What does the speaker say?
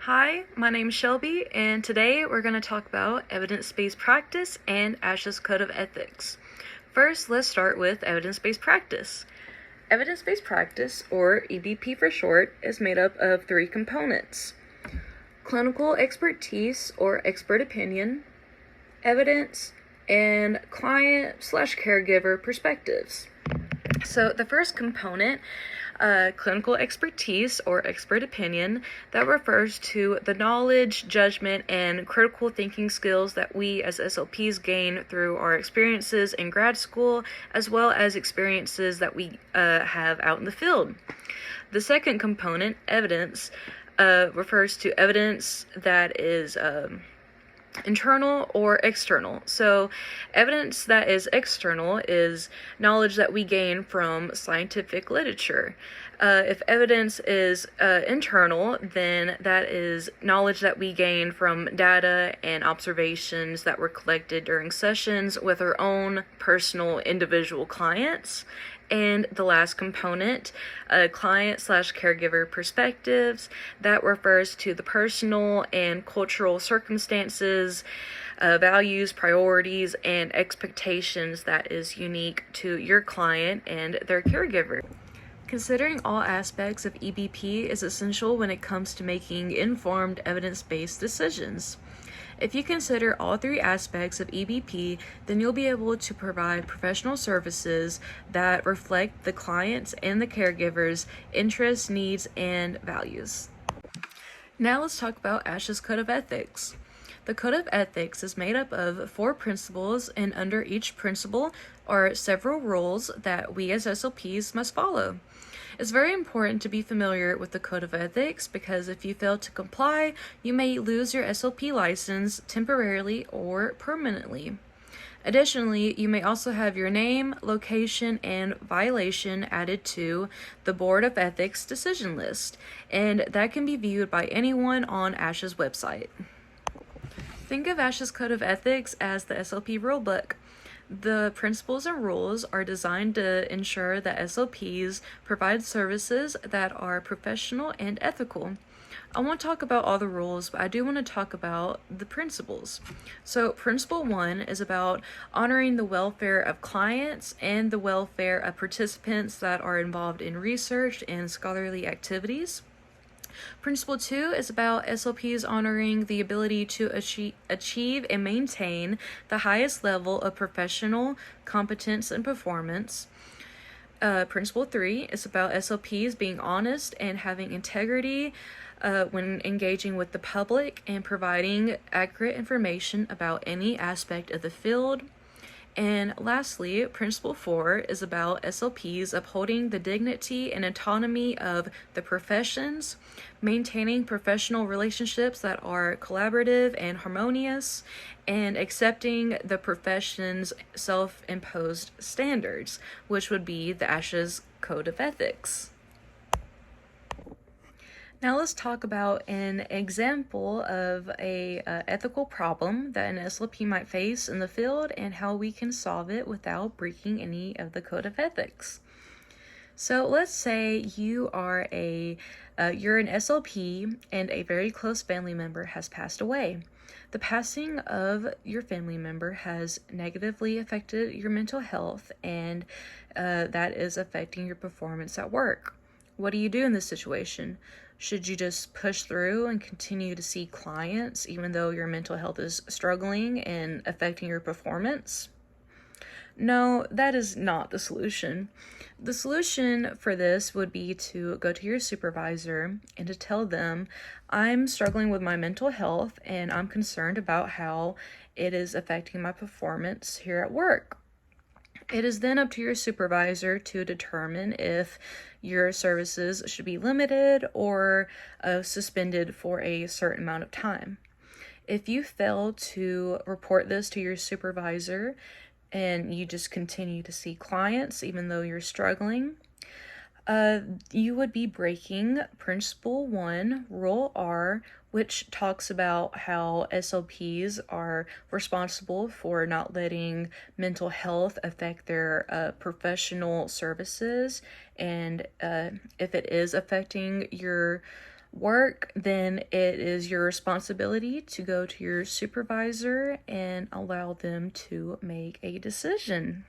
Hi, my name is Shelby, and today we're going to talk about evidence-based practice and ASHA's Code of Ethics. First, let's start with evidence-based practice. Evidence-based practice, or EBP for short, is made up of three components: clinical expertise or expert opinion, evidence, and client/caregiver perspectives. So the first component, clinical expertise or expert opinion, that refers to the knowledge, judgment, and critical thinking skills that we as SLPs gain through our experiences in grad school, as well as experiences that we have out in the field. The second component, evidence, refers to evidence that is internal or external. So evidence that is external is knowledge that we gain from scientific literature. If evidence is internal, then that is knowledge that we gain from data and observations that were collected during sessions with our own personal individual clients. And the last component, client/caregiver perspectives, that refers to the personal and cultural circumstances, values, priorities, and expectations that is unique to your client and their caregiver. Considering all aspects of EBP is essential when it comes to making informed, evidence-based decisions. If you consider all three aspects of EBP, then you'll be able to provide professional services that reflect the client's and the caregiver's interests, needs, and values. Now let's talk about ASHA's Code of Ethics. The Code of Ethics is made up of 4 principles, and under each principle are several rules that we as SLPs must follow. It's very important to be familiar with the Code of Ethics because if you fail to comply, you may lose your SLP license temporarily or permanently. Additionally, you may also have your name, location, and violation added to the Board of Ethics decision list, and that can be viewed by anyone on ASHA's website. Think of ASHA's Code of Ethics as the SLP rulebook. The principles and rules are designed to ensure that SLPs provide services that are professional and ethical. I won't talk about all the rules, but I do want to talk about the principles. So principle 1 is about honoring the welfare of clients and the welfare of participants that are involved in research and scholarly activities. Principle 2 is about SLPs honoring the ability to achieve and maintain the highest level of professional competence and performance. Principle 3 is about SLPs being honest and having integrity when engaging with the public and providing accurate information about any aspect of the field. And lastly, Principle 4 is about SLPs upholding the dignity and autonomy of the professions, maintaining professional relationships that are collaborative and harmonious, and accepting the profession's self-imposed standards, which would be the ASHA's Code of Ethics. Now let's talk about an example of a ethical problem that an SLP might face in the field and how we can solve it without breaking any of the Code of Ethics. So let's say you are you're an SLP and a very close family member has passed away. The passing of your family member has negatively affected your mental health, and that is affecting your performance at work. What do you do in this situation? Should you just push through and continue to see clients even though your mental health is struggling and affecting your performance? No, that is not the solution. The solution for this would be to go to your supervisor and to tell them, I'm struggling with my mental health and I'm concerned about how it is affecting my performance here at work. It is then up to your supervisor to determine if your services should be limited or suspended for a certain amount of time. If you fail to report this to your supervisor and you just continue to see clients even though you're struggling, you would be breaking Principle 1, Rule R, which talks about how SLPs are responsible for not letting mental health affect their professional services, and if it is affecting your work, then it is your responsibility to go to your supervisor and allow them to make a decision.